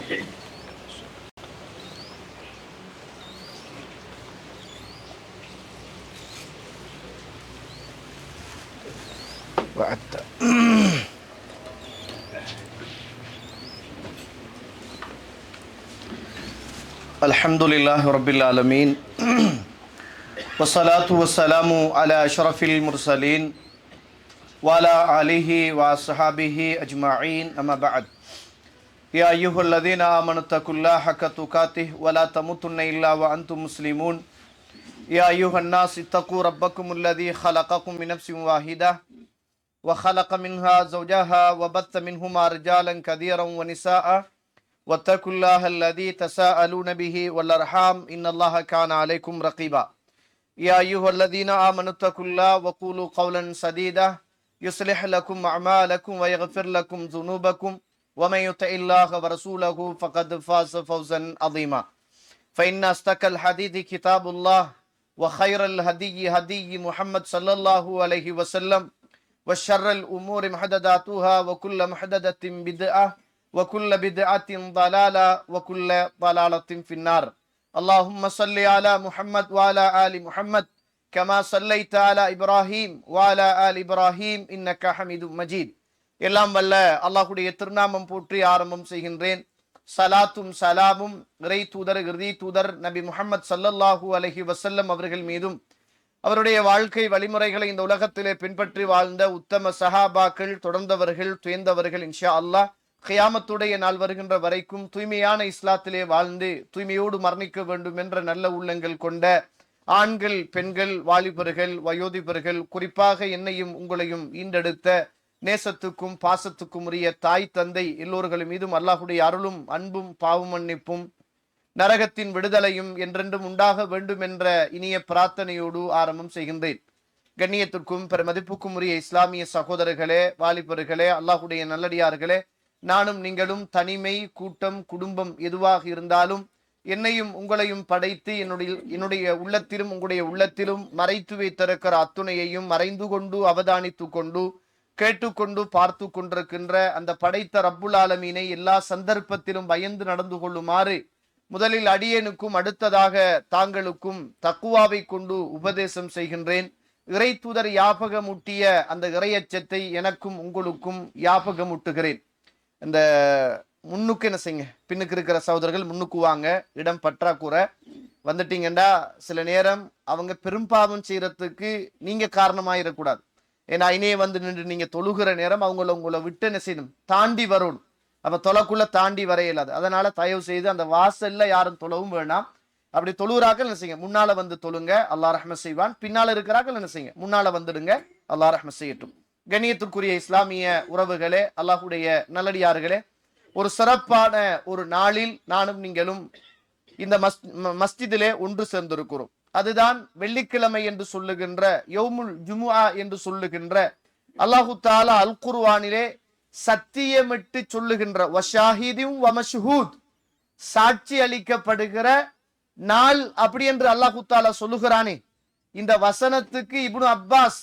وعدت الحمد لله رب العالمين والصلاة والسلام على أشرف المرسلين وعلى آله وصحبه أجمعين أما بعد يا أيها الذين آمنوا اتقوا الله حق تقاته ولا تموتن إلا وأنتم مسلمون يا أيها الناس اتقوا ربكم الذي خلقكم من نفس واحدة وخلق منها زوجها وبث منهما رجالا كثيرا ونساء واتقوا الله الذي تساءلون به والأرحام إن الله كان عليكم رقيبا يا أيها الذين آمنوا اتقوا الله وقولوا قولا سديدا يصلح لكم أعمالكم ويغفر لكم ذنوبكم ومن يطع الله ورسوله فقد فاز فوزا عظيما فإن أصدق الحديث كتاب الله وخير الهدي هدي محمد صلى الله عليه وسلم وشر الأمور محدثاتها وكل محدثة بدعة وكل بدعة ضلالة وكل ضلالة في النار اللهم صل على محمد وعلى آل محمد كما صليت على إبراهيم وعلى آل إبراهيم إنك حميد مجيد எல்லாம் வல்ல அல்லாஹ்வுடைய திருநாமம் போற்றி ஆரம்பம் செய்கின்றேன். சலாத்தும் சலாமும் இறை தூதர் இறுதி தூதர் நபி முஹம்மது ஸல்லல்லாஹு அலைஹி வஸல்லம் அவர்கள் மீதும் அவருடைய வாழ்க்கை வழிமுறைகளை இந்த உலகத்திலே பின்பற்றி வாழ்ந்த உத்தம சஹாபாக்கள், தொடர்ந்தவர்கள், துயர்ந்தவர்கள் இன்ஷா அல்லாஹ் கியாமத்துடைய நாள் வருகின்ற வரைக்கும் தூய்மையான இஸ்லாத்திலே வாழ்ந்து தூய்மையோடு மரணிக்க வேண்டும் என்ற நல்ல உள்ளங்கள் கொண்ட ஆண்கள், பெண்கள், வாலிபர்கள், வயோதிபர்கள், குறிப்பாக என்னையும் உங்களையும் ஈண்டெடுத்த நேசத்துக்கும் பாசத்துக்கும் உரிய தாய் தந்தை எல்லோர்களும் மீதும் அல்லாஹுடைய அருளும் அன்பும் பாவ மன்னிப்பும் நரகத்தின் விடுதலையும் என்றென்றும் உண்டாக வேண்டும் என்ற இனிய பிரார்த்தனையோடு ஆரம்பம் செய்கின்றேன். கண்ணியத்திற்கும் பெருமதிப்புக்கும் உரிய இஸ்லாமிய சகோதரர்களே, வாலிபர்களே, அல்லாஹுடைய நல்லடியார்களே, நானும் நீங்களும் தனிமை, கூட்டம், குடும்பம் எதுவாக இருந்தாலும் என்னையும் உங்களையும் படைத்து என்னுடைய உள்ளத்திலும் உங்களுடைய உள்ளத்திலும் மறைத்து வைத்திருக்கிற அத்துணையையும் மறைந்து கொண்டு அவதானித்து கொண்டு கேட்டுக்கொண்டு பார்த்து கொண்டிருக்கின்ற அந்த படைத்த ரப்புல் ஆலமீனை எல்லா சந்தர்ப்பத்திலும் பயந்து நடந்து கொள்ளுமாறு முதலில் அடியேனுக்கும் அடுத்ததாக தாங்களுக்கும் தக்குவாவை கொண்டு உபதேசம் செய்கின்றேன். இறை தூதர் யாபகமூட்டிய அந்த இறையச்சத்தை எனக்கும் உங்களுக்கும் யாபகமூட்டுகிறேன். இந்த முன்னுக்கு என்ன செய்யுங்க, பின்னுக்கு இருக்கிற சகோதரர்கள் முன்னுக்கு வாங்க, இடம் பற்றாக்குறை. வந்துட்டீங்கன்னா சில நேரம் அவங்க பெரும்பாவம் செய்யறதுக்கு நீங்க காரணமாயிடக்கூடாது. ஏன்னா இணைய வந்து நின்று நீங்க தொழுகிற நேரம் உங்களை விட்டு என்ன செய்யணும், தாண்டி வரணும். அப்ப தொலைக்குள்ள தாண்டி வரையலாது. அதனால தயவு செய்து அந்த வாசல்ல யாரும் தொழவும் வேணாம். அப்படி தொழுகிறார்கள் என்ன செய்யுங்க, முன்னால வந்து தொழுங்க, அல்லாஹ் ரஹ்மத் செய்வான். பின்னால இருக்கிறார்கள் என்ன செய்யுங்க, முன்னால வந்துடுங்க, அல்லாஹ் ரஹ்மத் செய்யட்டும். கண்ணியத்திற்குரிய இஸ்லாமிய உறவுகளே, அல்லாஹுடைய நல்லடியார்களே, ஒரு சிறப்பான ஒரு நாளில் நானும் நீங்களும் இந்த மஸ்ஜிதிலே ஒன்று சேர்ந்திருக்கிறோம். அதுதான் வெள்ளிக்கிழமை என்று சொல்லுகின்ற யௌமுல் ஜுமுஆ என்று சொல்லுகின்ற அல்லாஹு தஆலா அல் குர்ஆனிலே சத்தியமிட்டு சொல்லுகின்ற வஷாஹிதும் வமஷ்ஹூத், சாட்சி அளிக்கப்படுகிற நாள் அப்படி என்று அல்லாஹு தஆலா சொல்லுகிறானே. இந்த வசனத்துக்கு இப்னு அப்பாஸ்,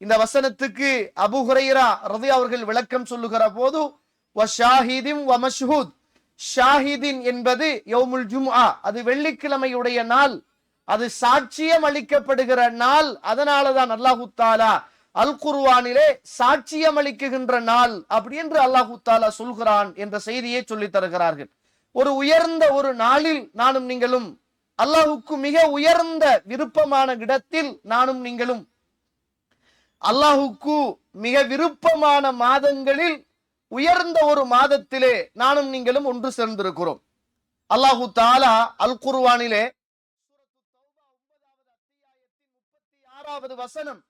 இந்த வசனத்துக்கு அபூ ஹுரைரா ரலியல்லாஹு அவர்கள் விளக்கம் சொல்லுகிற போது வஷாஹிதும் வமஷ்ஹூத், ஷாஹிதின் என்பது யௌமுல் ஜுமுஆ, அது வெள்ளிக்கிழமையுடைய நாள், அது சாட்சியம் அளிக்கப்படுகிற நாள். அதனாலதான் அல்லாஹு தஆலா அல் குர்ஆனிலே சாட்சியம் அளிக்குகின்ற நாள் அப்படி என்று அல்லாஹு தஆலா சொல்கிறான் என்ற செய்தியை சொல்லி தருகிறார்கள். ஒரு உயர்ந்த ஒரு நாளில் நானும் நீங்களும், அல்லாஹுக்கு மிக உயர்ந்த விருப்பமான இடத்தில் நானும் நீங்களும், அல்லாஹுக்கு மிக விருப்பமான மாதங்களில் உயர்ந்த ஒரு மாதத்திலே நானும் நீங்களும் ஒன்று சேர்ந்திருக்கிறோம். அல்லாஹு தஆலா அல் குர்ஆனிலே 36வது வசனம்,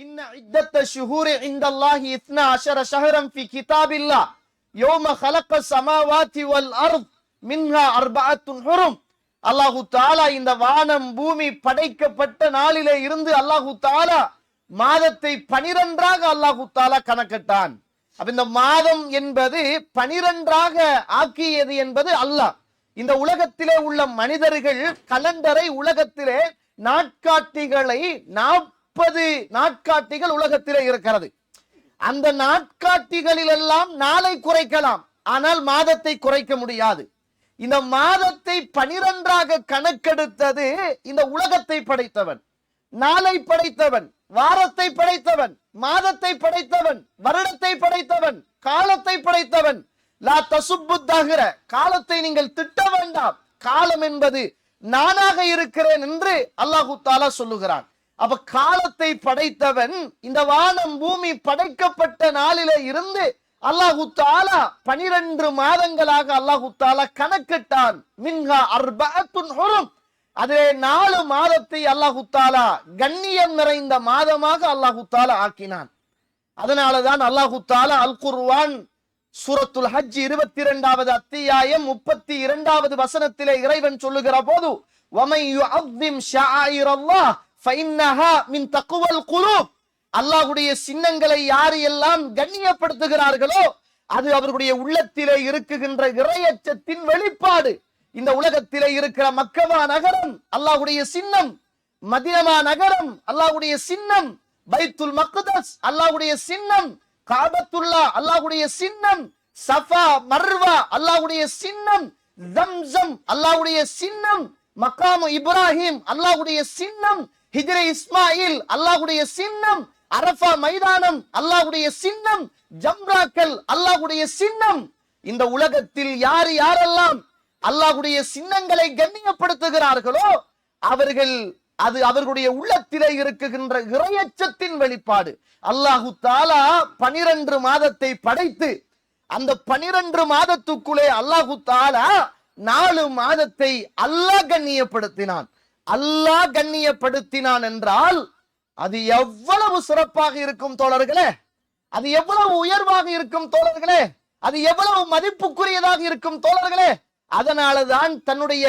இன்ன இத்தத்த ஷுஹூரி இன்தல்லாஹி 12 ஷஹரன் ஃபீ கிதாபில்லாஹ் யௌம خلق السماوات والارض மின்ஹா 4 ஹுரும். அல்லாஹு தஆலா இந்த வானம் பூமி படைக்கப்பட்ட நாளிலே இருந்து அல்லாஹு தஆலா மாதத்தை 12ஆக அல்லாஹு தஆலா கணக்கிட்டான். அப்ப இந்த மாதம் என்பது 12ஆக ஆக்கியது என்பது அல்லாஹ். இந்த உலகத்திலே உள்ள மனிதர்கள் கலண்டரை, உலகத்திலே நாட்காட்டிகளை 40 நாட்காட்டிகள் உலகத்திலே இருக்கிறது. அந்த நாட்காட்டிகளில் எல்லாம் நாளை குறைக்கலாம், ஆனால் மாதத்தை குறைக்க முடியாது. இந்த மாதத்தை 12ஆக கணக்கெடுத்தது இந்த உலகத்தை படைத்தவன், நாளை படைத்தவன், வாரத்தை படைத்தவன், மாதத்தை படைத்தவன், வருடத்தை படைத்தவன், காலத்தை படைத்தவன். லா தசுப்புத்தஹ்ர, காலத்தை நீங்கள் திட்ட வேண்டாம், காலம் என்பது நானாக இருக்கிறேன் என்று அல்லாஹு தஆலா சொல்லுகிறான். அப்ப காலத்தை படைத்தவன் இந்த வானம் பூமி படைக்கப்பட்ட நாளிலே இருந்து அல்லாஹு தஆலா 12 மாதங்களாக அல்லாஹு தஆலா கணக்கிட்டான். மின்ஹா அர்பஅத்துன் ஹுரும், அதிலே 4 மாதத்தை அல்லாஹு தஆலா கண்ணியம் நிறைந்த மாதமாக அல்லாஹு தஆலா ஆக்கினான். அதனாலதான் அல்லாஹு தஆலா அல் குர்ஆன் சூரத்துல் ஹஜ் 22வது அத்தியாயம் 32வது வசனத்திலே இறைவன் சொல்லுகிற போது, வமை யுஅzzிம் ஷஆயிரல்லாஹ் ஃபஇன்னஹா மின் தக்வல் குலூப், அல்லாஹ்வுடைய சின்னங்களை யார் எல்லாம் கண்ணியப்படுத்துகிறார்களோ அது அவர்களுடைய உள்ளத்திலே இருக்குகின்ற இறையச்சத்தின் வெளிப்பாடு. இந்த உலகத்திலே இருக்கிற மக்கமா நகரம் அல்லாஹ்வுடைய சின்னம், மதீனா நகரம் அல்லாஹ்வுடைய சின்னம், பைத்துல் மக்தஸ் அல்லாஹ்வுடைய சின்னம், காபத்துல்லா அல்லாஹ்வுடைய சின்னம், சஃபா மர்வா அல்லாஹ்வுடைய சின்னம், ஜம்சம் அல்லாஹ்வுடைய சின்னம், மகாமு இப்ராஹிம் அல்லாஹ்வுடைய சின்னம், ஹிஜ்ரே இஸ்மாயில் அல்லாஹ்வுடைய சின்னம், அரஃபா மைதானம் அல்லாஹ்வுடைய சின்னம், ஜம்ராக்கள் அல்லாஹ்வுடைய சின்னம். இந்த உலகத்தில் யார் யாரெல்லாம் அல்லாஹ்வுடைய சின்னங்களை கண்ணியப்படுத்துகிறார்களோ அவர்கள் அது அவர்களுடைய உள்ளத்திலே இருக்குகின்ற இறையச்சத்தின் வெளிப்பாடு. அல்லாஹு தஆலா 12 மாதத்தை படைத்து அந்த 12 மாதத்துக்குள்ளே அல்லாஹு தஆலா 4 மாதத்தை அல்லாஹ் கண்ணியப்படுத்தினான். அல்லாஹ் கண்ணியப்படுத்தினான் என்றால் அது எவ்வளவு சிறப்பாக இருக்கும் தோழர்களே, அது எவ்வளவு உயர்வாக இருக்கும் தோழர்களே, அது எவ்வளவு மதிப்புக்குரியதாக இருக்கும் தோழர்களே. அதனாலதான் தன்னுடைய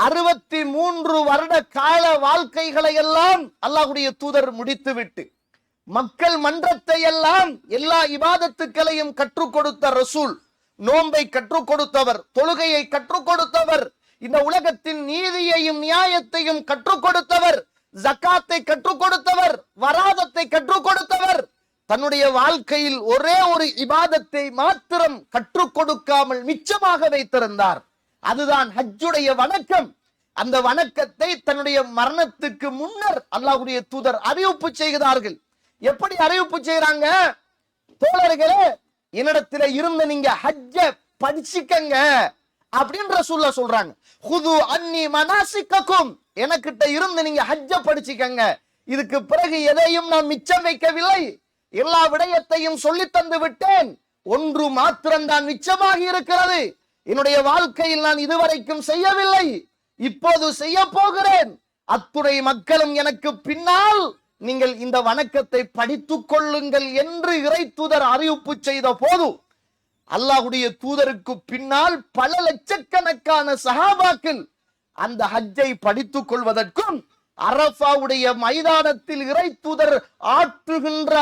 63 வருட கால வாழ்க்கைகளை எல்லாம் அல்லாஹ்வுடைய தூதர் முடித்துவிட்டு மக்கள் மன்றத்தை எல்லாம் எல்லா இபாதத்துக்களையும் கற்றுக் கொடுத்த ரசூல், நோன்பை கற்றுக் கொடுத்தவர், தொழுகையை கற்றுக் கொடுத்தவர், இந்த உலகத்தின் நீதியையும் நியாயத்தையும் கற்றுக் கொடுத்தவர், ஜக்காத்தை கற்றுக் கொடுத்தவர், வராதத்தை கற்றுக் கொடுத்தவர், தன்னுடைய வாழ்க்கையில் ஒரே ஒரு இபாதத்தை மாத்திரம் கற்றுக் கொடுக்காமல் மிச்சமாக வைத்திருந்தார். அதுதான் ஹஜ்ஜுடைய வணக்கம். அந்த வணக்கத்தை தன்னுடைய மரணத்துக்கு முன்னர் அல்லாஹ்வுடைய தூதர் அறிவிப்பு செய்கிறார்கள். எப்படி அறிவிப்பு செய்யறாங்க? தோழர்களே, என்னிடத்துல இருந்து நீங்க ஹஜ்ஜ படிச்சுக்கங்க அப்படின்ற சொல்றாங்க. ஹுது அன்னி மனாசிக்கக்கும், எனக்கிட்ட இருந்து நீங்க ஹஜ்ஜ படிச்சுக்கங்க. இதுக்கு பிறகு எதையும் நான் மிச்சம் வைக்கவில்லை, எல்லா விடயத்தையும் சொல்லி தந்து விட்டேன். ஒன்று மாத்திரம்தான் மிச்சமாக இருக்கிறது. என்னுடைய வாழ்க்கையில் நான் இதுவரைக்கும் செய்யவில்லை, இப்போது செய்ய போகிறேன். அத்துணை மக்களும் எனக்கு பின்னால் நீங்கள் இந்த வணக்கத்தை படித்துக் கொள்ளுங்கள் என்று இறை தூதர் அறிவிப்பு செய்த போது அல்லாஹ்வுடைய தூதருக்கு பின்னால் பல லட்சக்கணக்கான சஹாபாக்கள் அந்த ஹஜ்ஜை படித்துக் கொள்வதற்கும் அரஃபாவுடைய மைதானத்தில் இறை தூதர் ஆற்றுகின்ற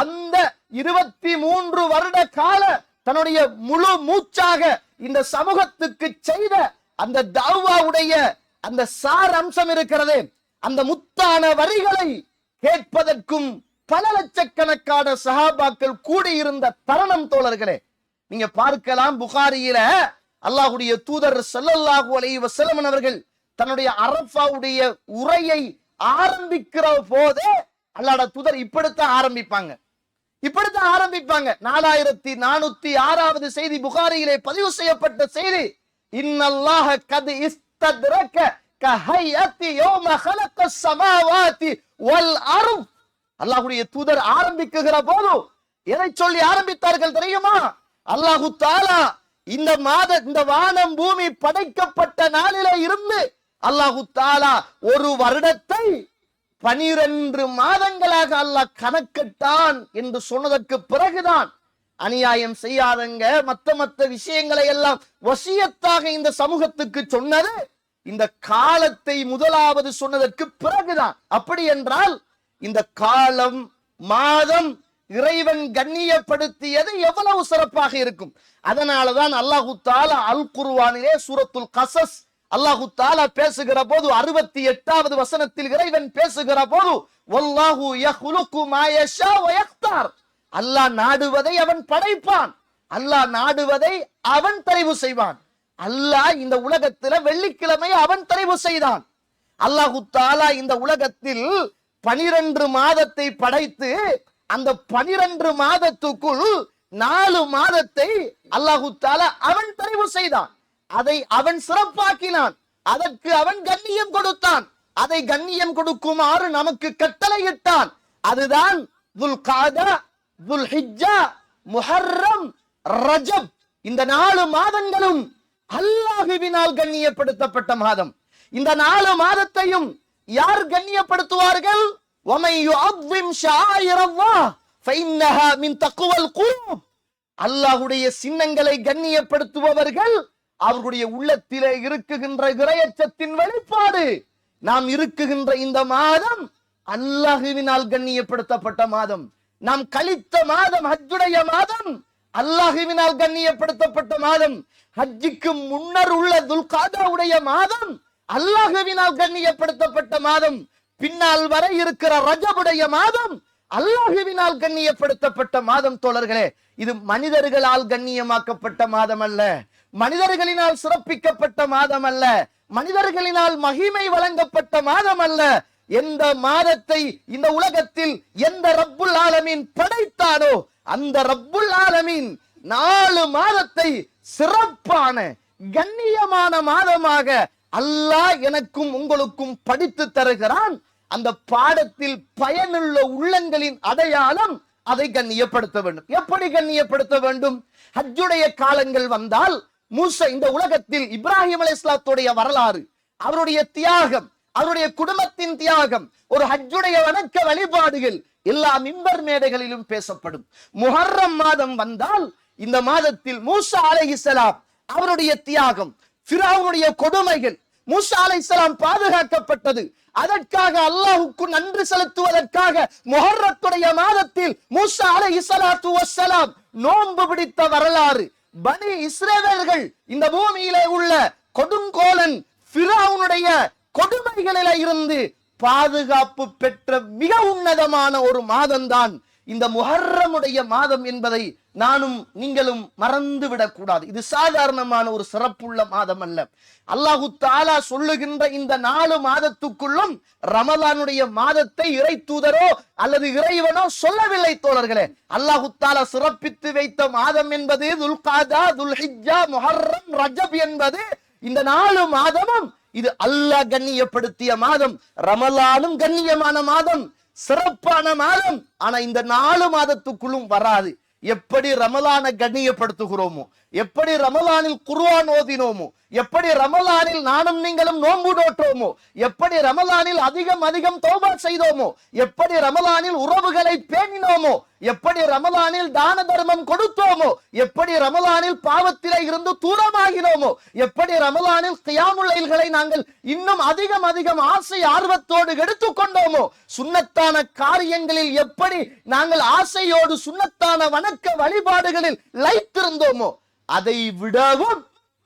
அந்த 23 வருட கால தன்னுடைய முழு மூச்சாக இந்த சமூகத்துக்கு செய்த அந்த தாவாவுடைய அந்த சார் அம்சம் இருக்கிறது, அந்த முத்தான வரிகளை கேட்பதற்கும் பல லட்சக்கணக்கான சஹாபாக்கள் கூடியிருந்த தருணம் தோழர்களே. நீங்க பார்க்கலாம், புகாரியில அல்லாஹ்வுடைய தூதர் ஸல்லல்லாஹு அலைஹி வஸல்லம் அவர்கள் தன்னுடைய அரஃபாவுடைய உரையை ஆரம்பிக்கிற போதே அல்லாஹ்வுடைய தூதர் இப்படித்தான் ஆரம்பிப்பாங்க. 4406வது செய்தி புகாரியிலே பதிவு செய்யப்பட்ட செய்தி. இன்னல்லாஹ கத் இஸ்தத்ரக கஹையத்தி யௌம ஹலகஸ் ஸமாவாதி வல் அர்த். அல்லாஹ்வுடைய தூதர் ஆரம்பிக்குகிற போது எதை சொல்லி ஆரம்பித்தார்கள் தெரியுமா? அல்லாஹு தஆலா இந்த வானம் பூமி படைக்கப்பட்ட நாளிலே இருந்து அல்லாஹு தஆலா ஒரு வருடத்தை 12 மாதங்களாக அல்லாஹ் கணக்கிட்டான் என்று சொன்னதற்கு பிறகுதான் அநியாயம் செய்யாதங்க மத்த விஷயங்களை எல்லாம் வசியத்தாக இந்த சமூகத்துக்கு சொன்னது இந்த காலத்தை முதலாவது சொன்னதற்கு பிறகுதான். அப்படி என்றால் இந்த காலம் மாதம் இறைவன் கண்ணியப்படுத்தியது எவ்வளவு சிறப்பாக இருக்கும். அதனாலதான் அல்லாஹு தஆலா அல் குர்ஆனிலே சூரத்துல் கஸஸ் அல்லாஹு தஆலா பேசுகிற போது 68வது வசனத்தில் இறைவன் பேசுகிற போது வல்லாஹு யஹ்லுகு மா யஷா வ யக்தார், அல்லாஹ் நாடுவதை அவன் படைப்பான், அல்லாஹ் நாடுவதை அவன் தெரிவு செய்வான். அல்லாஹ் இந்த உலகத்துல வெள்ளிக்கிழமை அவன் தெரிவு செய்தான். அல்லாஹு தஆலா இந்த உலகத்தில் 12 மாதத்தை படைத்து அந்த 12 மாதத்துக்குள் 4 மாதத்தை அல்லாஹு தஆலா அவன் தெரிவு செய்தான். அதை அவன் சிறப்பாக்கினான். அதற்கு அவன் கண்ணியம் கொடுத்தான். அதை கண்ணியம் கொடுக்குமாறு நமக்கு கட்டளையிட்டான். அதுதான் துல்காதா, துல்ஹிஜ்ஜா, முஹர்ரம், ரஜப். இந்த 4 மாதங்களும் அல்லாஹ்வினால் கண்ணியப்படுத்தப்பட்ட மாதம். இந்த 4 மாதத்தையும் யார் கண்ணியப்படுத்துவார்கள்? وَمَن يُعَظِّمْ شَعَائِرَ اللَّهِ فَإِنَّهَا مِن تَقْوَى الْقُلُوبِ. அல்லாஹ்வுடைய சின்னங்களை கண்ணியப்படுத்துபவர்கள் அவர்களுடைய உள்ளத்திலே இருக்குகின்ற இறையச்சத்தின் வெளிப்பாடு. நாம் இருக்குகின்ற இந்த மாதம் அல்லாஹ்வினால் கண்ணியப்படுத்தப்பட்ட மாதம். நாம் கழித்த மாதம் ஹஜ்ஜுடைய மாதம் அல்லாஹ்வினால் கண்ணியப்படுத்தப்பட்ட மாதம். ஹஜ்ஜுக்கு முன்னர் உள்ள துல்காதாவுடைய மாதம் அல்லாஹ்வினால் கண்ணியப்படுத்தப்பட்ட மாதம். பின்னால் வரை இருக்கிற ரஜபுடைய மாதம் அல்லாஹ்வினால் கண்ணியப்படுத்தப்பட்ட மாதம். தோழர்களே, இது மனிதர்களால் கண்ணியமாக்கப்பட்ட மாதம் அல்ல, மனிதர்களினால் சிறப்பிக்கப்பட்ட மாதம் அல்ல, மனிதர்களினால் மகிமை வழங்கப்பட்ட மாதம் அல்ல. எந்த மாதத்தை இந்த உலகத்தில் எந்த ரப்புல் ஆலமீன் படைத்தானோ அந்த ரப்புல் ஆலமீன் 4 மாதத்தை சிறப்பான கண்ணியமான மாதமாக அல்லாஹ் எனக்கும் உங்களுக்கும் படித்து தருகிறான். அந்த பாடத்தில் பயனுள்ள உள்ளங்களின் அடையாளம் அதை கண்ணியப்படுத்த வேண்டும். எப்படி கண்ணியப்படுத்த வேண்டும்? ஹஜ்ஜுடைய காலங்கள் வந்தால் மூசா இந்த உலகத்தில் இப்ராஹிம் அலைஹிஸ்ஸலாத்துடைய வரலாறு, அவருடைய தியாகம், அவருடைய குடும்பத்தின் தியாகம், ஒரு ஹஜ்ஜுடைய வணக்க வழிபாடுகள் எல்லா மிம்பர் மேடைகளிலும் பேசப்படும். முஹர்ரம் மாதம் வந்தால் இந்த மாதத்தில் மூசா அலைஹிஸ்ஸலாம் அவருடைய தியாகம், ஃபிரௌனுடைய கொடுமைகள், மூசா அலைஹிஸ்ஸலாம் பாதுகாக்கப்பட்டது. அதற்காக அல்லாஹ்வுக்கு நன்றி செலுத்துவதற்காக முஹர்ரத்துடைய மாதத்தில் மூசா அலைஹிஸ்ஸலாத்து வஸ்ஸலாம் நோன்பு பிடித்த வரலாறு. பனி இஸ்ரவேலர்கள் இந்த பூமியிலே உள்ள கொடுங்கோலன் ஃபிரௌனுடைய கொடுமைகளில இருந்து பாதுகாப்பு பெற்ற மிக உன்னதமான ஒரு மாதம்தான் இந்த முஹர்ரமுடைய மாதம் என்பதை நானும் நீங்களும் மறந்துவிடக் கூடாது. இது சாதாரணமான ஒரு சிறப்புள்ள மாதம் அல்ல. அல்லாஹு தஆலா சொல்லுகின்ற இந்த 4 மாதத்துக்குள்ளும் ரமலானுடைய மாதத்தை இறை தூதரோ அல்லது இறைவனோ சொல்லவில்லை. தோழர்களே, அல்லாஹு தஆலா சிறப்பித்து வைத்த மாதம் என்பது துல்காதா, துல்ஹிஜ்ஜா, முஹர்ரம், ரஜப் என்பது இந்த 4 மாதமும் இது அல்லாஹ் கண்ணியப்படுத்திய மாதம். ரமலானும் கண்ணியமான மாதம், சிறப்பான மாதம். ஆனா இந்த 4 மாதத்துக்குள்ளும் வராது. எப்படி ரமலானை கண்ணியப்படுத்துகிறோமோ, எப்படி ரமலானில் குர்ஆன் ஓதினோமோ, எப்படி ரமலானில் நானும் நீங்களும் நோன்பு நோற்றோமோ, எப்படி ரமலானில் அதிகம் தௌபா செய்தோமோ, எப்படி ரமலானில் உறவுகளை பேணினோமோ, எப்படி ரமலானில் தான தர்மம் கொடுத்தோமோ, எப்படி ரமலானில் பாவத்திலே இருந்து தூரமாகினோமோ, எப்படி ரமலானில் கியாமுல் லைல்களை நாங்கள் இன்னும் அதிகம் ஆசை ஆர்வத்தோடு எடுத்துக்கொண்டோமோ, சுன்னத்தான காரியங்களில் எப்படி நாங்கள் ஆசையோடு சுன்னத்தான வணக்க வழிபாடுகளில் லைத்திருந்தோமோ, அதை விடவும்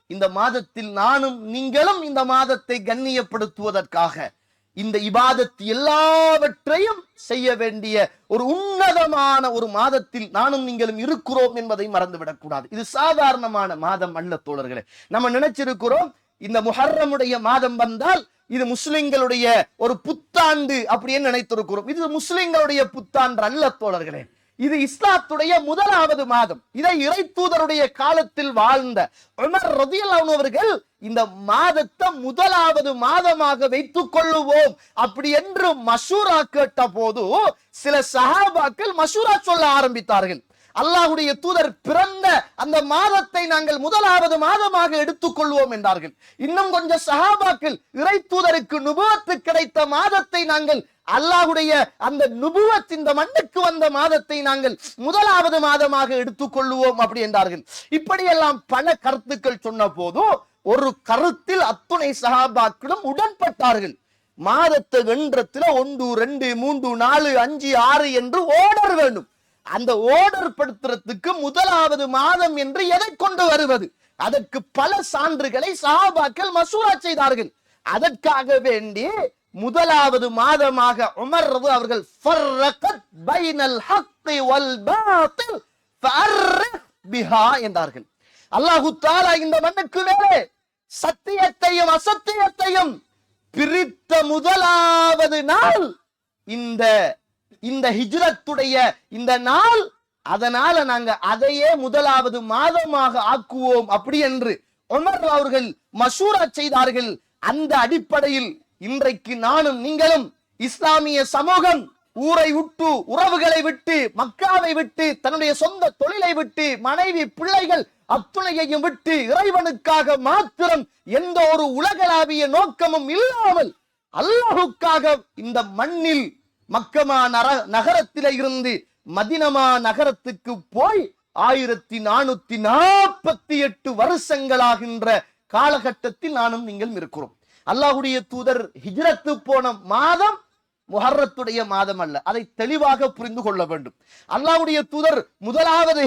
இந்த மாதத்தில் நானும் நீங்களும் இந்த மாதத்தை கண்ணியப்படுத்துவதற்காக இந்த இபாதத் எல்லாவற்றையும் செய்ய வேண்டிய ஒரு உன்னதமான ஒரு மாதத்தில் நானும் நீங்களும் இருக்கிறோம் என்பதை மறந்துவிடக் கூடாது. இது சாதாரணமான மாதம் அல்ல தோழர்களே. நம்ம நினைச்சிருக்கிறோம் இந்த முஹர்ரமுடைய மாதம் வந்தால் இது முஸ்லிம்களுடைய ஒரு புத்தாண்டு அப்படின்னு நினைத்திருக்கிறோம். இது முஸ்லிம்களுடைய புத்தாண்டு அல்ல தோழர்களே. இது இஸ்லாத்துடைய முதலாவது மாதம். இதை இறை தூதருடைய காலத்தில் வாழ்ந்த உமர் ரலியல்லாஹு அன்ஹு அவர்கள் இந்த மாதத்தை முதலாவது மாதமாக வைத்துக் கொள்ளுவோம் அப்படி என்று மஷூரா கேட்ட போது சில சஹாபாக்கள் மஷூரா சொல்ல ஆரம்பித்தார்கள். அல்லாஹ்வுடைய தூதர் பிறந்த அந்த மாதத்தை நாங்கள் முதலாவது மாதமாக எடுத்துக் கொள்வோம் என்றார்கள். இன்னும் கொஞ்சம் சஹாபாக்கள் இறை தூதருக்கு நுபுவத்து கிடைத்த மாதத்தை நாங்கள் அல்லாஹ்வுடைய அந்த நுபுவத் இந்த மண்ணுக்கு வந்த மாதத்தை நாங்கள் முதலாவது மாதமாக எடுத்துக் கொள்ளுவோம் அப்படி என்றார்கள். இப்படியெல்லாம் பல கருத்துக்கள் சொன்ன போது ஒரு கருத்தில் அத்துணை சஹாபாக்களும் உடன்பட்டார்கள். மாதத்தை வென்றத்துல 1, 2, 3, 4, 5, 6 என்று ஓர்டர் வேண்டும். அந்த ஓர்டர் படுத்துறதுக்கு முதலாவது மாதம் என்று எதை கொண்டு வருவது? அதற்கு பல சான்றுகளை சஹாபாக்கள் மசூரா செய்தார்கள். அதற்காக வேண்டி முதலாவது மாதமாக உமர் அவர்கள் ஃபர்ரகத் பைனல் ஹக்கி வல் பாத்தில் ஃபஅர்ரிஹ் பிஹா என்றார்கள். அல்லாஹு தஆலா இந்த மண்ணுக்கு மேலே சத்தியத்தையும் அசத்தியத்தையும் பிரித்த முதலாவது நாள் இந்த ஹிஜ்ரத்துடைய இந்த நாள். அதனால நாங்க அதையே முதலாவது மாதமாக ஆக்குவோம் அப்படி என்று உமர் அவர்கள் மஷூரா செய்தார்கள். அந்த அடிப்படையில் இன்றைக்கு நானும் நீங்களும் இஸ்லாமிய சமூகம் ஊரை விட்டு, உறவுகளை விட்டு, மக்காவை விட்டு, தன்னுடைய சொந்த தொழிலை விட்டு, மனைவி பிள்ளைகள் அத்துணையையும் விட்டு இறைவனுக்காக மாத்திரம் எந்த ஒரு உலகளாவிய நோக்கமும் இல்லாமல் அல்லாஹுக்காக இந்த மண்ணில் மக்கமா நகரத்தில இருந்து மதினமா நகரத்துக்கு போய் 1448 வருஷங்களாகின்ற காலகட்டத்தில் நானும் நீங்கள் இருக்கிறோம். அல்லாஹ்வுடைய தூதர் ஹிஜ்ரத்து போன மாதம் முஹர்ரத்துடைய மாதம் அல்ல. அதை தெளிவாக புரிந்து கொள்ள வேண்டும். அல்லாஹ்வுடைய தூதர் முதலாவது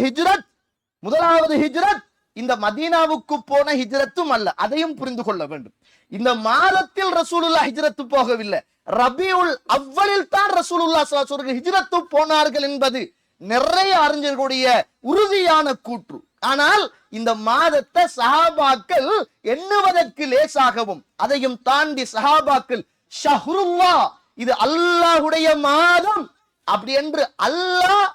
ஹிஜ்ரத் இந்த மதீனாவுக்கு போன ஹிஜ்ரத்தும் அல்ல. அதையும் புரிந்து கொள்ள வேண்டும். இந்த மாதத்தில் ரசூலுல்லாஹ் ஹிஜ்ரத்து போகவில்லை. ரபியுல் அவ்வலில் தான் ரசூலுல்லாஹ் ஸல்லல்லாஹு அலைஹி வஸல்லம் ஹிஜ்ரத்து போனார்கள் என்பது நிறைய அறிஞர்களுடைய உறுதியான கூற்று. ஆனால் இந்த மாதத்தை சஹாபாக்கள் எண்ணுவதற்கு லேசாகவும், அதையும் தாண்டி சஹாபாக்கள் ஷஹ்ருல்லாஹ், இது அல்லாஹ்வுடைய மாதம் அப்படி என்று அல்லாஹ்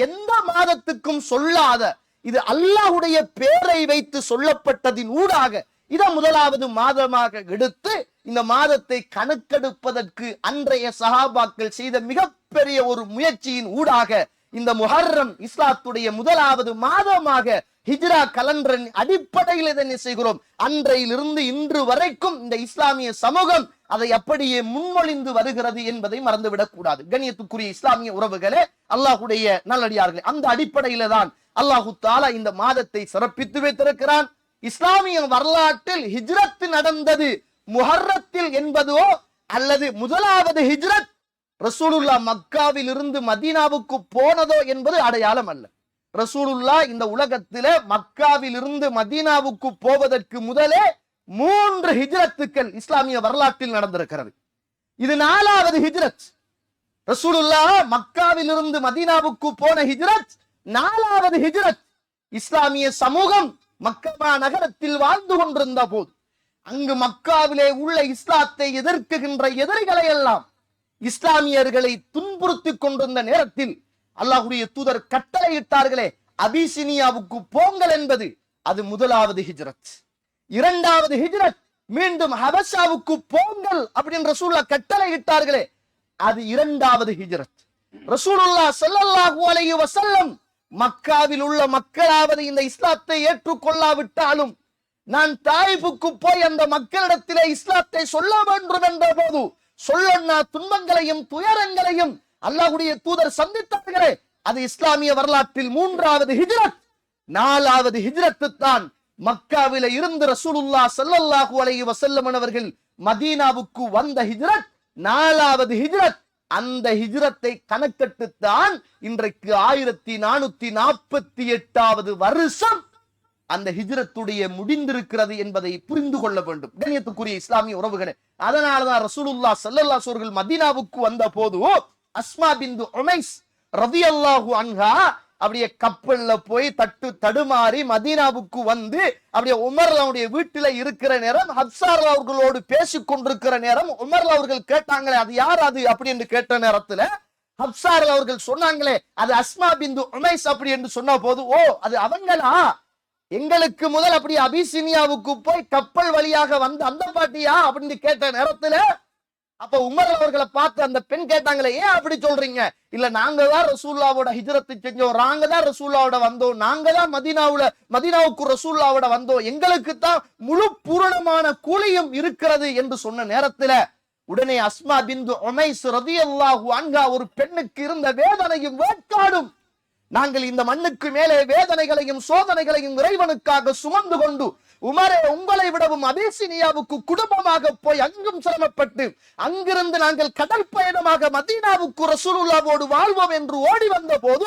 எந்த மாதத்துக்கும் சொல்லாத, இது அல்லாஹ்வுடைய பேரை வைத்து சொல்லப்பட்டதின் ஊடாக இதை முதலாவது மாதமாக எடுத்து இந்த மாதத்தை கணக்கெடுப்பதற்கு அன்றைய சஹாபாக்கள் செய்த மிகப்பெரிய ஒரு முயற்சியின் ஊடாக இந்த முஹர்ரம் இஸ்லாத்துடைய முதலாவது மாதமாக ஹிஜ்ரா கலண்டரின் அடிப்படையில் இதனை செய்கிறோம். அன்றையிலிருந்து இன்று வரைக்கும் இந்த இஸ்லாமிய சமூகம் அதை அப்படியே முன்மொழிந்து வருகிறது என்பதை மறந்துவிடக் கூடாது. கண்ணியத்துக்குரிய இஸ்லாமிய உறவுகளே, அல்லாஹ்வுடைய நல்லடியார்களே, அந்த அடிப்படையில தான் அல்லாஹு தஆலா இந்த மாதத்தை சிறப்பித்து வைத்திருக்கிறான். இஸ்லாமிய வரலாற்றில் ஹிஜ்ரத் நடந்தது முஹர்ரத்தில் என்பதோ அல்லது முதலாவது ஹிஜ்ரத் ரசூலுல்லாஹ் மக்காவில் இருந்து மதீனாவுக்கு போனதோ என்பது அடையாளம் அல்ல. ரசூலுல்லாஹ் இந்த உலகத்திலே மக்காவில் இருந்து மதீனாவுக்கு போவதற்கு முதலே 3 ஹிஜ்ரத்துக்கள் இஸ்லாமிய வரலாற்றில் நடந்திருக்கிறது. இது 4வது ஹிஜ்ரத். ரசூலுல்லாஹ் மக்காவில் இருந்து மதீனாவுக்கு போன ஹிஜ்ரத் 4வது ஹிஜ்ரத். இஸ்லாமிய சமூகம் மக்கமா நகரத்தில் வாழ்ந்து கொண்டிருந்த போது அங்கு மக்காவிலே உள்ள இஸ்லாத்தை எதிர்க்குகின்ற எதிரிகளை எல்லாம், இஸ்லாமியர்களை துன்புறுத்தி கொண்டிருந்த நேரத்தில் அல்லாஹ்வுடைய தூதர் கட்டளையிட்டார்களே, அபிசினியாவுக்கு போங்கள் என்பது அது முதலாவது ஹிஜ்ரத். 2வது ஹிஜ்ரத் மீண்டும் ஹபஷாவுக்கு போங்கள் அப்படின்னு ரசூலுல்லாஹ் கட்டளையிட்டார்களே, அது 2வது ஹிஜ்ரத். ரசூலுல்லாஹ் ஸல்லல்லாஹு அலைஹி வஸல்லம் மக்காவில் உள்ள மக்களாவது இந்த இஸ்லாத்தை ஏற்றுக்கொள்ளாவிட்டாலும் நான் தாயிஃபுக்கு போய் அந்த மக்களிடத்திலே இஸ்லாத்தை சொல்ல வேண்டும் என்ற போது சொல்லன்னா துன்பங்களையும் துயரங்களையும் அல்லாஹ்வுடைய தூதர் சந்தித்தார்களே, அது இஸ்லாமிய வரலாற்றில் 3வது ஹிஜ்ரத். 4வது ஹிஜ்ரத் தான் மக்காவில இருந்து ரசூலுல்லாஹ் ஸல்லல்லாஹு அலைஹி வஸல்லம் அவர்கள் மதீனாவுக்கு வந்த ஹிஜ்ரத் 4வது ஹிஜ்ரத். அந்த ஹிஜ்ரத்தை கணக்கெட்டுத்தான் இன்றைக்கு 1448வது வருஷம் அந்த ஹிஜ்ரத்துடைய முடிந்திருக்கிறது என்பதை புரிந்து கொள்ள வேண்டும். கண்ணியத்துக்குரிய இஸ்லாமிய உறவுகளே, அதனாலதான் ரசூலுல்லாஹ் ஸல்லல்லாஹு அலைஹி வஸல்லம் மதீனாவுக்கு வந்த போது அஸ்மா பின்த் உமைஸ் ரலியல்லாஹு அன்ஹா அப்படியே கப்பல்ல போய் தடுமாறி மதீனாவுக்கு வந்து அப்படியே உமர் அவருடைய வீட்டில இருக்கிற நேரம், ஹப்சார் அவர்களோடு பேசிக் கொண்டிருக்கிற நேரம் உமர் அவர்கள் கேட்டாங்களே அது யார் அது அப்படி என்று கேட்ட நேரத்துல ஹப்சார் அவர்கள் சொன்னாங்களே அது அஸ்மா பின்த் உமைஸ் அப்படி என்று சொன்ன போது, ஓ அது அவங்களா, எங்களுக்கு முதல் அப்படி அபிசினியாவுக்கு போய் கப்பல் வழியாக வந்து அந்த பாட்டியா அப்படின்னு கேட்ட நேரத்துல அப்ப உமர் அவர்களை பார்த்து அந்த பெண் கேட்டாங்களே, ஏன் அப்படி சொல்றீங்க? இல்ல நாங்க தான் ரசூலுல்லாவோட ஹிஜ்ரத்தை செஞ்சோம், நாங்க தான் ரசூலுல்லாவோட வந்தோம், நாங்க தான் மதீனாவுக்கு ரசூலுல்லாவோட வந்தோம், எங்களுக்கு தான் முழு பூரணமான கூலியும் இருக்கிறது என்று சொன்ன நேரத்துல உடனே அஸ்மா பின்த் உமைஸ் ரலியல்லாஹு அன்ஹா ஒரு பெண்ணுக்கு இருந்த வேதனையும் வேட்காடும், நாங்கள் இந்த மண்ணுக்கு மேலே வேதனைகளையும் சோதனைகளையும் இறைவனுக்காக சுமந்து கொண்டு உமரே உங்களை விடவும் அபிசினியாவுக்கு குடும்பமாக போய் அங்கும் சிரமப்பட்டு அங்கிருந்து நாங்கள் கடல் பயணமாக மதீனாவுக்கு ரசூலுல்லாவோடு வாழ்வோம் என்று ஓடி வந்த போது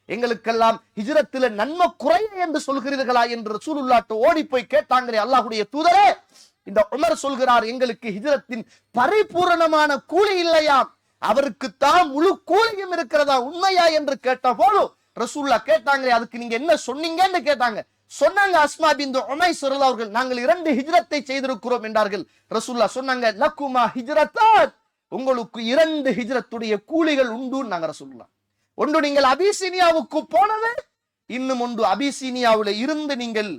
எங்களுக்கெல்லாம் ஹிஜ்ரத்தில நன்மை குறைய என்று சொல்கிறீர்களா என்று ரசூலுல்லாஹ்ட்ட ஓடி போய் கேட்டாங்களே அல்லாஹ்வுடைய தூதரே, இந்த உமர் சொல்கிறார் எங்களுக்கு ஹிஜ்ரத்தின் பரிபூரணமான கூலி இல்லையா, அவருக்கு தான் முழு கூலியும் இருக்கிறதா, உண்மையா என்று கேட்ட போது ரசூலுல்லாஹ் கேட்டாங்களே அதுக்கு நீங்க என்ன சொன்னீங்கன்னு கேட்டாங்க. சொன்னாங்க அஸ்மா பின்த் உமைஸ் ரலியல்லாஹு அவர்கள், நாங்கள் 2 ஹிஜ்ரத்தை செய்திருக்கிறோம் என்றார்கள். ரசூலுல்லாஹ் சொன்னாங்க லக்குமா ஹிஜ்ரத்தான், உங்களுக்கு 2 ஹிஜ்ரத்துடைய கூலிகள் உண்டு. நாங்க ரசூலுல்லாஹ், ஒன்று நீங்கள் அபிசீனியாவுக்கு போனது, இன்னும் ஒன்று அபிசீனியாவுல இருந்து நீங்கள்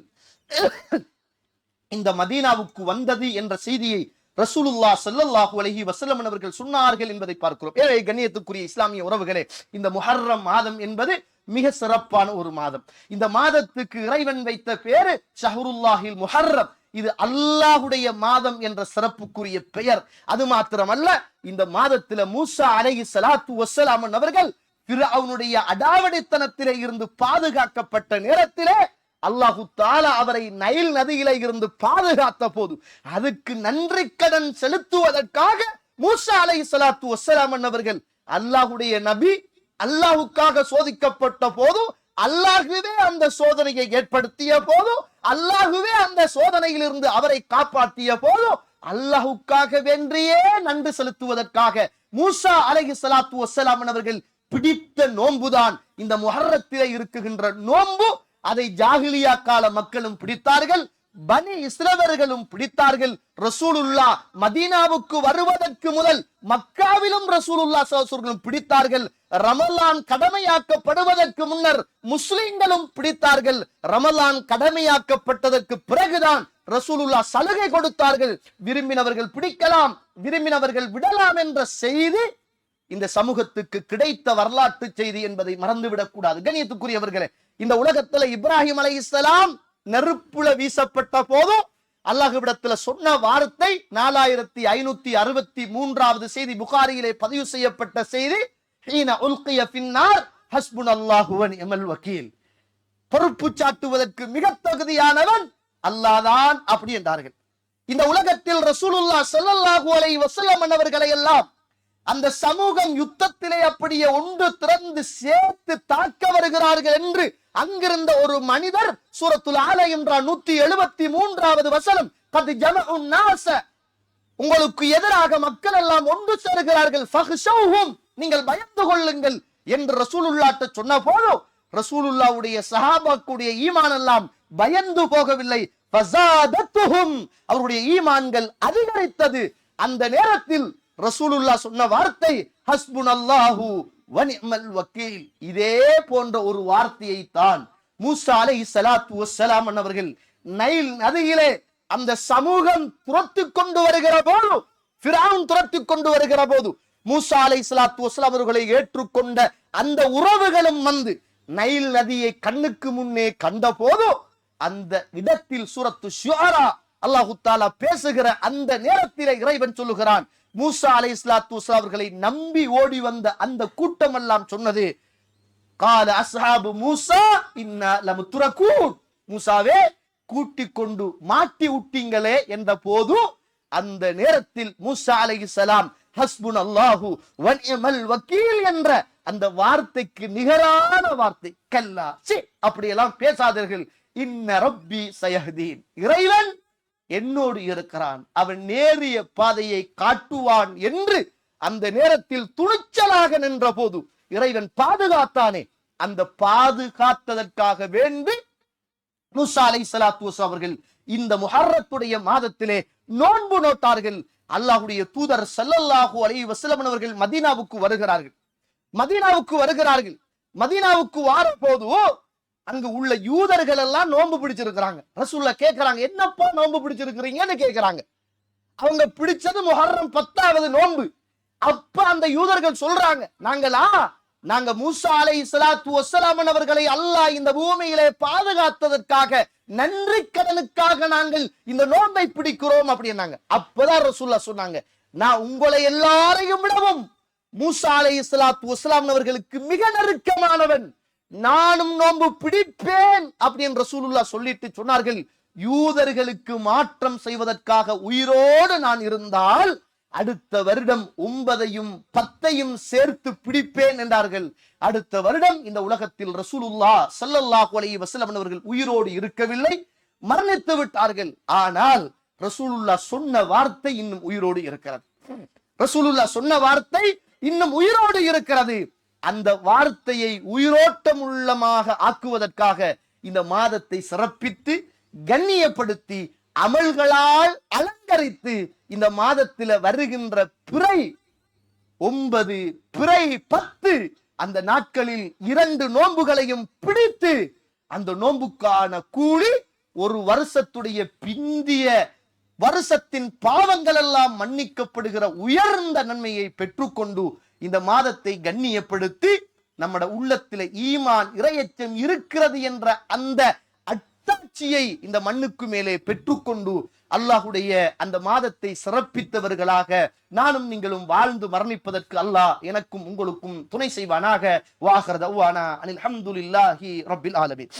இந்த மதீனாவுக்கு வந்தது என்ற செய்தியை ரசூலுல்லாஹ் ஸல்லல்லாஹு அலைஹி வஸல்லம் அவர்கள் சொன்னார்கள் என்பதை பார்க்கிறோம். ஏழை கண்ணியத்துக்குரிய இஸ்லாமிய உறவுகளே, இந்த முஹர்ரம் மாதம் என்பது மிக சிறப்பான ஒரு மாதம். இந்த மாதத்துக்கு இறைவன் வைத்த பேரு ஷஹ்ருல்லாஹில் முஹர்ரம். இது அல்லாஹுடைய மாதம் என்ற சிறப்புக்குரிய பெயர். அது மாத்திரமல்ல, இந்த மாதத்துல மூசா அலைஹிஸ்ஸலாத்து வஸ்ஸலாம் அவர்கள் ஃபிர்அவுனுடைய அடாவடித்தனத்திலே இருந்து பாதுகாக்கப்பட்ட நேரத்திலே அல்லாஹு தஆலா அவரை நைல் நதியிலே இருந்து பாதுகாத்த போது அதுக்கு நன்றி கடன் செலுத்துவதற்காக மூசா அலைஹிஸ்ஸலாத்து வஸ்ஸலாம் அவர்கள் அல்லாஹுடைய நபி அல்லாஹுக்காக சோதிக்கப்பட்ட போது, அல்லாஹுவே அந்த சோதனையை ஏற்படுத்திய போது, அல்லாஹுவே அந்த சோதனையிலிருந்து அவரை காப்பாற்றிய போது, அல்லாஹுக்காக வென்றியே நன்றி செலுத்துவதற்காக மூசா அலைஹிஸ்ஸலாத்து வஸ்ஸலாம் அவர்கள் பிடித்த நோன்புதான் இந்த முஹர்ரத்திலே இருக்குகின்ற நோன்பு. அதை ஜாஹிலியா கால மக்களும் பிடித்தார்கள், பனி இஸ்ரவேலர்களும் பிடித்தார்கள். ரசூலுல்லாஹ் மதீனாவுக்கு வருவதற்கு முதல் மக்காவிலும் ரசூலுல்லாஹ் ஸல்லல்லாஹு அலைஹி வஸல்லம் பிடித்தார்கள். ரமலான் கடமையாக்கப்படுவதற்கு முன்னர் முஸ்லிம்களும் பிடித்தார்கள். ரமலான் கடமையாக்கப்பட்டதற்கு பிறகுதான் ரசூலுல்லாஹ் சலுகை கொடுத்தார்கள். விரும்பினவர்கள் பிடிக்கலாம், விரும்பினவர்கள் விடலாம் என்ற செய்தி இந்த சமூகத்துக்கு கிடைத்த வரலாற்று செய்தி என்பதை மறந்துவிடக் கூடாது. கண்ணியத்துக்குரியவர்களே, இந்த உலகத்துல இப்ராஹிம் அலைஹிஸ்ஸலாம் நெருப்புல வீசப்பட்ட போதும் அல்லாஹ்விடத்துல சொன்ன வார்த்தை 4563வது செய்தி, புகாரியிலே பதிவு செய்யப்பட்ட செய்தி, ஹீன உல்கிய ஃபின்னார் ஹஸ்புனல்லாஹு வ நிஅமல் வக்கீல். பொறுப்பு சாட்டுவதற்கு மிக தகுதியானவன் அல்லாஹ்தான் அப்படி என்றார்கள். இந்த உலகத்தில் ரசூலுல்லாஹ் ஸல்லல்லாஹு அலைஹி வஸல்லம் அவர்களை எல்லாம் அந்த சமூகம் யுத்தத்திலே அப்படியே ஒன்று திறந்து சேர்த்து தாக்க வருகிறார்கள் என்று அங்கிருந்த ஒரு மனிதர் சூரத்துல் ஆல இம்ரான் 173வது வசனம், கத் ஜமஉன் நாஸ, உங்களுக்கு எதிராக மக்கள் எல்லாம் ஒன்று சேருகிறார்கள், ஃபஹ்ஷௌஹும், நீங்கள் பயந்து கொள்ளுங்கள் என்று ரசூலுல்லாஹ் சொன்ன போது ரசூலுல்லாஹ்வுடைய சஹாபாக்களுடைய ஈமான் எல்லாம் பயந்து போகவில்லை, ஃபஸாதத்துஹும், அவருடைய ஈமான்கள் அதிகரித்தது. அந்த நேரத்தில் ரசூலுல்லாஹ் சொன்ன வார்த்தை ஹஸ்புனல்லாஹு வ நிஅமல் வக்கீல். இதே போன்ற ஒரு வார்த்தையை தான் மூசா அலைஹிஸ்ஸலாத்து வஸ்ஸலாம் அவர்கள் நைல் நதியிலே அந்த சமூகம் துரத்தி கொண்டு வருகிற போது, ஃபிரௌன் துரத்தி கொண்டு வருகிற போது மூசா அலைஹிஸ்ஸலாத்து வஸ்ஸலாம் அவர்களை ஏற்றுக்கொண்ட அந்த உறவுகளும் வந்து நைல் நதியை கண்ணுக்கு முன்னே கண்ட போது அந்த இடத்தில் சூரத்து ஷுஆரா அல்லாஹ் தஆலா பேசுகிற அந்த நேரத்திலே இறைவன் சொல்லுகிறான், மூசா அலைஹிஸ்ஸலாத்து வஸ்ஸலாம் அவர்களை நம்பி ஓடி வந்த அந்த கூட்டம் எல்லாம் சொன்னது, கால அஸ்ஹாபு மூசா இன்னா லமுத்ரகூன், மூசாவே கூட்டிக் கொண்டு மாட்டி விட்டீங்களே என்ற போது அந்த நேரத்தில் மூசா அலைஹிஸ்ஸலாம் ஹஸ்புனல்லாஹு வ நிஅமல் வக்கீல் என்ற அந்த வார்த்தைக்கு நிகரான வார்த்தை, கல்லா சி அப்படியெல்லாம் பேசாதீர்கள், இன்ன ரப்பி சயஹ்தீன், இறைவன் என்னோடு இருக்கிறான், அவன் நேரிய பாதையை காட்டுவான் என்று அந்த நேரத்தில் துணிச்சலாக நின்ற போது இறைவன் பாதுகாத்தானே, அந்த பாதுகாத்ததற்காக வேண்டி மூசா அலைஹிஸ்ஸலாத்து வஸ்ஸலாம் அவர்கள் இந்த முஹர்ரத்துடைய மாதத்திலே நோன்பு நோட்டார்கள். அல்லாஹ்வுடைய தூதர் ஸல்லல்லாஹு அலைஹி வஸல்லம் அவர்கள் மதீனாவுக்கு வருகிறார்கள். மதீனாவுக்கு வார போது அங்கு உள்ள யூதர்கள் எல்லாம் நோன்பு பிடிச்சிருக்கிறாங்க. ரசூலுல்லாஹ் கேட்கிறாங்க, என்னப்பா நோன்பு பிடிச்சிருக்கிறீங்கன்னு கேட்கிறாங்க. அவங்க பிடிச்சது முஹர்ரம் 10வது நோன்பு. அப்ப அந்த யூதர்கள் சொல்றாங்க, நாங்க மூசா அலைஹிஸ்ஸலாத்து வஸ்ஸலாம் அவர்களை அல்லாஹ் இந்த பூமியிலே பாதுகாத்ததற்காக நன்றி கடனுக்காக நாங்கள் இந்த நோன்பை பிடிக்கிறோம் அப்படின்னாங்க. அப்பதான் ரசூலுல்லாஹ் சொன்னாங்க, நான் உங்களை எல்லாரையும் விடவும் மூசா அலைஹிஸ்ஸலாத்து வஸ்ஸலாம் அவர்களுக்கு மிக நெருக்கமானவன், நானும் நோன்பு பிடிப்பேன் அப்படின்னு ரசூலுல்லாஹ் சொல்லிட்டு சொன்னார்கள், யூதர்களுக்கு மாற்றம் செய்வதற்காக உயிரோடு நான் இருந்தால் அடுத்த வருடம் 9ஐயும் 10ஐயும் சேர்த்து பிடிப்பேன் என்றார்கள். அடுத்த வருடம் இந்த உலகத்தில் ரசூலுல்லாஹ் ஸல்லல்லாஹு அலைஹி வஸல்லம் அவர்கள் உயிரோடு இருக்கவில்லை, மரணித்து விட்டார்கள். ஆனால் ரசூலுல்லாஹ் சொன்ன வார்த்தை இன்னும் உயிரோடு இருக்கிறது. அந்த வார்த்தையை உயிரோட்டம் உள்ளமாக ஆக்குவதற்காக இந்த மாதத்தை சிறப்பித்து கண்ணியப்படுத்தி அமல்களால் அலங்கரித்து இந்த மாதத்தில் வருகின்ற பிறை 9 பிறை 10 அந்த நாட்களில் 2 நோன்புகளையும் பிடித்து அந்த நோன்புக்கான கூலி ஒரு வருஷத்துடைய பிந்திய வருஷத்தின் பாவங்கள் எல்லாம் மன்னிக்கப்படுகிற உயர்ந்த நன்மையை பெற்றுக்கொண்டு இந்த மாதத்தை கண்ணியப்படுத்தி நம்மட உள்ளத்தில ஈமான் இறையச்சம் இருக்கிறது என்ற அந்த அத்தாட்சியை இந்த மண்ணுக்கு மேலே பெற்றுக்கொண்டு அல்லாஹுடைய அந்த மாதத்தை சிறப்பித்தவர்களாக நானும் நீங்களும் வாழ்ந்து மரணிப்பதற்கு அல்லாஹ் எனக்கும் உங்களுக்கும் துணை செய்வானாக. வாஹிர் தஅவானா அனில் ஹம்துலில்லாஹி ரப்பில் ஆலமீன்.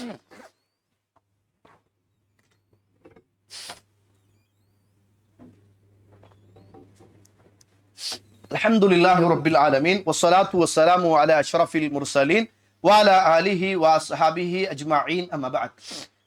அல்ஹம்துலில்லாஹி ரப்பில் ஆலமீன் வஸ்ஸலாத்து வஸ்ஸலாமு அலா அஷ்ரஃபில் முர்சலீன் வஅலா ஆலிஹி வஅஸ்ஹாபிஹி அஜ்மஈன் அம்மா பஅத்.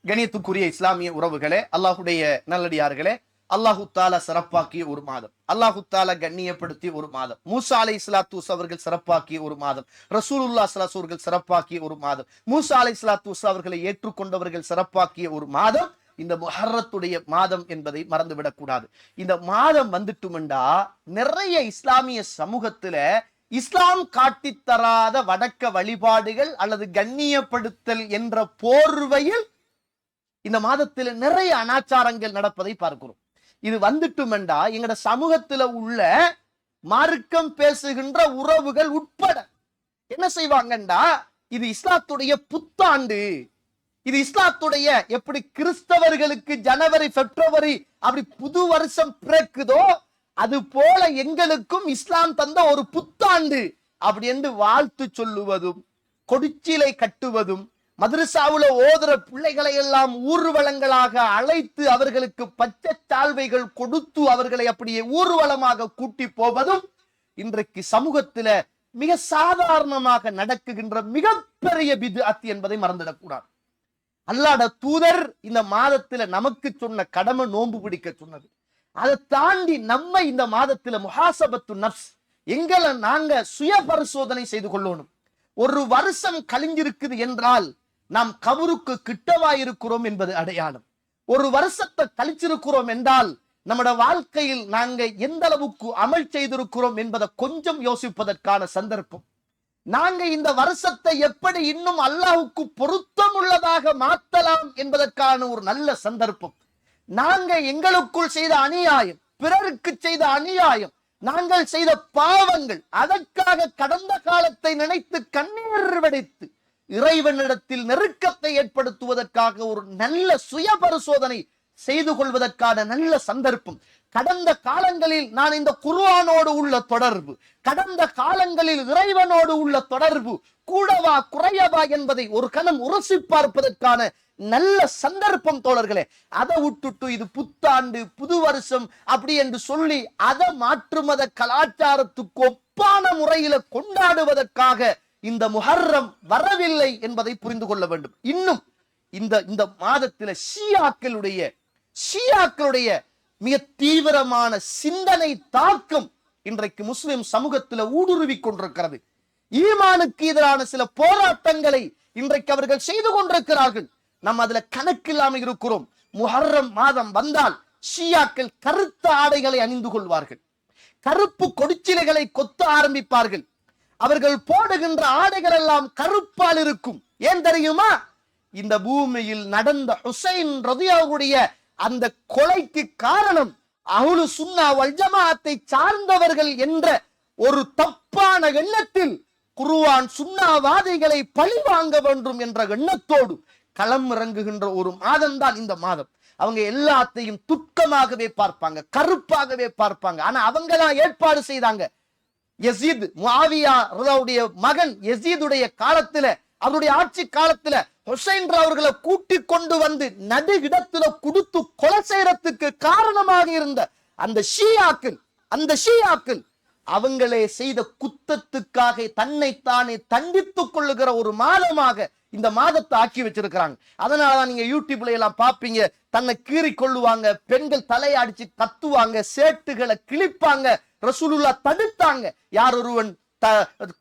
கணியத்துக்குரிய இஸ்லாமிய உறவுகளே, அல்லாஹுடைய நல்லடியார்களே, அல்லாஹு தாலா சிறப்பாக்கிய ஒரு மாதம், அல்லாஹு தாலா கண்ணியப்படுத்திய ஒரு மாதம், மூசா அலைஹிஸ்ஸலாத்து அவர்கள் சிறப்பாக்கிய ஒரு மாதம், ரசூலுல்லாஹ் ஸல்லல்லாஹு அலைஹி அவர்கள் சிறப்பாக்கிய ஒரு மாதம், மூசா அலைஹிஸ்ஸலாத்து அவர்களை ஏற்றுக்கொண்டவர்கள் சிறப்பாக்கிய ஒரு மாதம் இந்த முஹர்ரத்துடைய மாதம் என்பதை மறந்துவிடக் கூடாது. இந்த மாதம் வந்துட்டுமெண்டா நிறைய இஸ்லாமிய சமூகத்துல இஸ்லாம் காட்டித்தராத வணக்க வழிபாடுகள் அல்லது கண்ணியப்படுத்தல் என்ற போர்வையில் இந்த மாதத்துல நிறைய அனாச்சாரங்கள் நடப்பதை பார்க்கிறோம். இது வந்துட்டுமெண்டா எங்கட சமூகத்துல உள்ள மார்க்கம் பேசுகின்ற உறவுகள் உட்பட என்ன செய்வாங்கண்டா, இது இஸ்லாத்துடைய புத்தாண்டு, இது இஸ்லாத்துடைய எப்படி கிறிஸ்தவர்களுக்கு ஜனவரி பிப்ரவரி அப்படி புது வருஷம் பிறக்குதோ அது போல எங்களுக்கும் இஸ்லாம் தந்த ஒரு புத்தாண்டு அப்படி என்று வாழ்த்து சொல்லுவதும், கொடிச்சிலை கட்டுவதும், மதரசாவுல ஓதுற பிள்ளைகளை எல்லாம் ஊர்வலங்களாக அழைத்து அவர்களுக்கு பச்சை சால்வைகள் கொடுத்து அவர்களை அப்படியே ஊர்வலமாக கூட்டி போவதும் இன்றைக்கு சமூகத்தில மிக சாதாரணமாக நடக்குகின்ற மிகப்பெரிய பித்அத் என்பதை மறந்துடக்கூடாது. அல்லாஹ்வுடைய தூதர் இந்த மாதத்துல நமக்கு சொன்ன கடமை நோன்பு பிடிக்க சொன்னது. அதை தாண்டி நம்ம இந்த மாதத்துல முஹாசபத்து நஃப்ஸ், எங்களை நாங்க சுய பரிசோதனை செய்து கொள்ளணும். ஒரு வருஷம் கழிஞ்சிருக்குது என்றால் நாம் கபருக்கு கிட்டவா இருக்கிறோம் என்பது அடையாளம். ஒரு வருஷத்தை கழிச்சிருக்கிறோம் என்றால் நம்முடைய வாழ்க்கையில் நாங்க எந்த அளவுக்கு அமல் செய்திருக்கிறோம் என்பதை கொஞ்சம் யோசிப்பதற்கான சந்தர்ப்பம். நாங்க இந்த வருஷத்தை எப்படி இன்னும் அல்லாஹ்வுக்கு பொருத்தம் உள்ளதாக மாற்றலாம் என்பதற்கான ஒரு நல்ல சந்தர்ப்பம். நாங்க எங்களுக்குள் செய்த அநியாயம், பிறருக்கு செய்த அநியாயம், நாங்கள் செய்த பாவங்கள், அதற்காக கடந்த காலத்தை நினைத்து கண்ணீர் வடித்து இறைவனிடத்தில் நெருக்கத்தை ஏற்படுத்துவதற்காக ஒரு நல்ல சுய பரிசோதனை செய்து கொள்வதற்கான நல்ல சந்தர்ப்பம். கடந்த காலங்களில் நான் இந்த குர்ஆனோடு உள்ள தொடர்பு, கடந்த காலங்களில் இறைவனோடு உள்ள தொடர்பு கூடவா குறையவா என்பதை ஒரு கணம் உரசி பார்ப்பதற்கான நல்ல சந்தர்ப்பம் தோழர்களே. அதை விட்டுட்டு இது புத்தாண்டு புது வருஷம் அப்படி என்று சொல்லி அதை மாற்று மத கலாச்சாரத்துக்கு ஒப்பான முறையில கொண்டாடுவதற்காக இந்த முஹர்ரம் வரவில்லை என்பதை புரிந்து கொள்ள வேண்டும். இன்னும் இந்த மாதத்துல ஷியாக்களுடைய மிக தீவிரமான சிந்தனை தாக்கம் இன்றைக்கு முஸ்லிம் சமூகத்தில் ஊடுருவி கொண்டிருக்கிறது. ஈமானுக்கு எதிரான சில போராட்டங்களை இன்றைக்கு அவர்கள் செய்து கொண்டிருக்கிறார்கள். நம்ம அதுல கணக்கில்லாம இருக்கிறோம். முஹர்ரம் மாதம் வந்தால் ஷியாக்கள் கருத்த ஆடைகளை அணிந்து கொள்வார்கள், கருப்பு கொடிச்சிலைகளை கொத்த ஆரம்பிப்பார்கள். அவர்கள் போடுகின்ற ஆடைகள் எல்லாம் கருப்பால் இருக்கும். ஏன் தெரியுமா? இந்த பூமியில் நடந்த ஹுசைன் ரலியல்லாஹுடைய அந்த கொலைக்கு காரணம் அஹ்லு சுன்னா வல் ஜமாஅத்தை சார்ந்தவர்கள் என்ற ஒரு தப்பான எண்ணத்தில் குர்ஆன் சுன்னாவாதிகளை பழி வாங்க வேண்டும் என்ற எண்ணத்தோடு களம் இறங்குகின்ற ஒரு மாதம் தான் இந்த மாதம். அவங்க எல்லாத்தையும் துக்கமாகவே பார்ப்பாங்க, கருப்பாகவே பார்ப்பாங்க. ஆனா அவங்களாம் ஏற்பாடு செய்தாங்க. யசீத் முஆவியா ரலியல்லாஹுடைய மகன் யசீதுடைய காலத்துல, அவருடைய ஆட்சி காலத்துல ஹுசைன் அவர்களை கூட்டி கொண்டு வந்து நடு இடத்துல கொடுத்து கொலை செய்யறதுக்கு காரணமாக இருந்த அந்த ஷியாக்கள் அவங்களே செய்த குத்தத்துக்காக தன்னைத்தானே தண்டித்துக் கொள்ளுகிற ஒரு மாதமாக இந்த மாதத்தை ஆக்கி வச்சிருக்கிறாங்க. அதனாலதான் நீங்க யூடியூப்ல எல்லாம் பாப்பீங்க, தன்னை கீறி கொள்ளுவாங்க, பெண்கள் தலையடிச்சு கத்துவாங்க, சேட்டுகளை கிழிப்பாங்க. ரசூலுல்லாஹ் தடுத்தாங்க. யார் ஒருவன்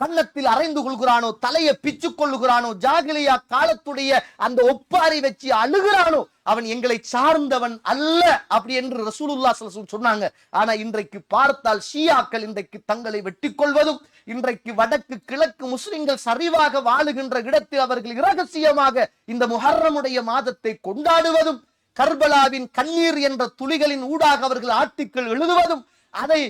கன்னத்தில் அரைந்து கொள்கிறானோ, தலையை பிச்சு கொள்ளுகிறானோ, ஜாகிலியா காலத்துடைய அந்த ஒப்பாரி வச்சு அழுகிறானோ, அவன் எங்களை சார்ந்தவன் அல்ல அப்படி என்று ரசூலுல்லாஹ் ஸல்லல்லாஹு அலைஹி வஸல்லம் சொன்னாங்க. ஆனா இன்றைக்கு பார்த்தால் ஷியாக்கள் இன்றைக்கு தங்களை வெட்டி கொள்வதும், இன்றைக்கு வடக்கு கிழக்கு முஸ்லிம்கள் சரிவாக வாழுகின்ற இடத்தில் அவர்கள் இரகசியமாக இந்த முஹர்ரமுடைய மாதத்தை கொண்டாடுவதும், கர்பலாவின் கண்ணீர் என்ற துளிகளின் ஊடாக அவர்கள் ஆர்டிக்கிள் எழுதுவதும், அதை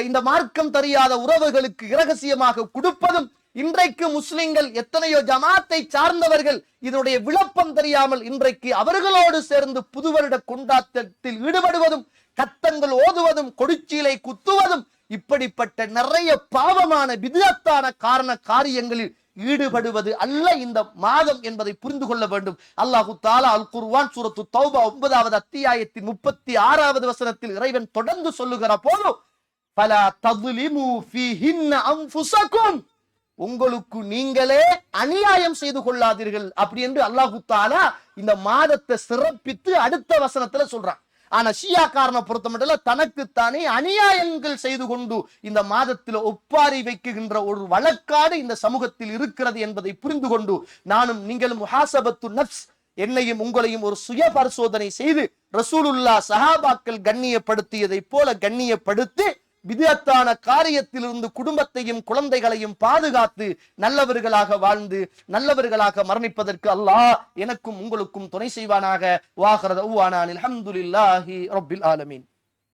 இந்த மார்க்கம் தெரியாத உறவுகளுக்கு இரகசியமாக கொடுப்பதும், இன்றைக்கு முஸ்லிம்கள் எத்தனையோ ஜமாத்தை சார்ந்தவர்கள் இதனுடைய விளப்பம் தெரியாமல் இன்றைக்கு அவர்களோடு சேர்ந்து புது வருட கொண்டாட்டத்தில் ஈடுபடுவதும், கத்தங்கள் ஓதுவதும், கொடிச்சீலை குத்துவதும், இப்படிப்பட்ட நிறைய பாவமான விதத்தான காரியங்களில் ஈடுபடுவது அல்ல இந்த மாதம் என்பதை புரிந்து கொள்ள வேண்டும். அல்லாஹு தஆலா அல் குர்ஆன் சூரத்து தௌபா 9வது அத்தியாயத்தின் 36வது வசனத்தில் இறைவன் தொடர்ந்து சொல்லுகிற போது, ஃபலா தظلمு ஃபீஹின்ன அன்ஃபுஸகும், உங்களுக்கு நீங்களே அநியாயம் செய்து கொள்ளாதீர்கள் அப்படி என்று அல்லாஹு தஆலா இந்த மாதத்தை சிறப்பித்து அடுத்த வசனத்துல சொல்றான். ஆனா ஷியாக்காரனை பொறுத்த மட்டும் தனக்குத்தானே அநியாயங்கள் செய்து கொண்டு இந்த மாதத்தில் ஒப்பாரி வைக்குகின்ற ஒரு வழக்காடு இந்த சமூகத்தில் இருக்கிறது என்பதை புரிந்து கொண்டு நானும் நீங்களும் முஹாசபத்து நஃப்ஸ், என்னையும் உங்களையும் ஒரு சுய பரிசோதனை செய்து ரசூலுல்லாஹ் சஹாபாக்கள் கண்ணியப்படுத்தியதை போல கண்ணியப்படுத்தி விதத்தான காரியத்திலிருந்து குடும்பத்தையும் குழந்தைகளையும் பாதுகாத்து நல்லவர்களாக வாழ்ந்து நல்லவர்களாக மரணிப்பதற்கு அல்லாஹ் எனக்கும் உங்களுக்கும் துணை செய்வானாக. வாஹிர தஅவானா அல்ஹம்துலில்லாஹி ரப்பில் ஆலமீன்.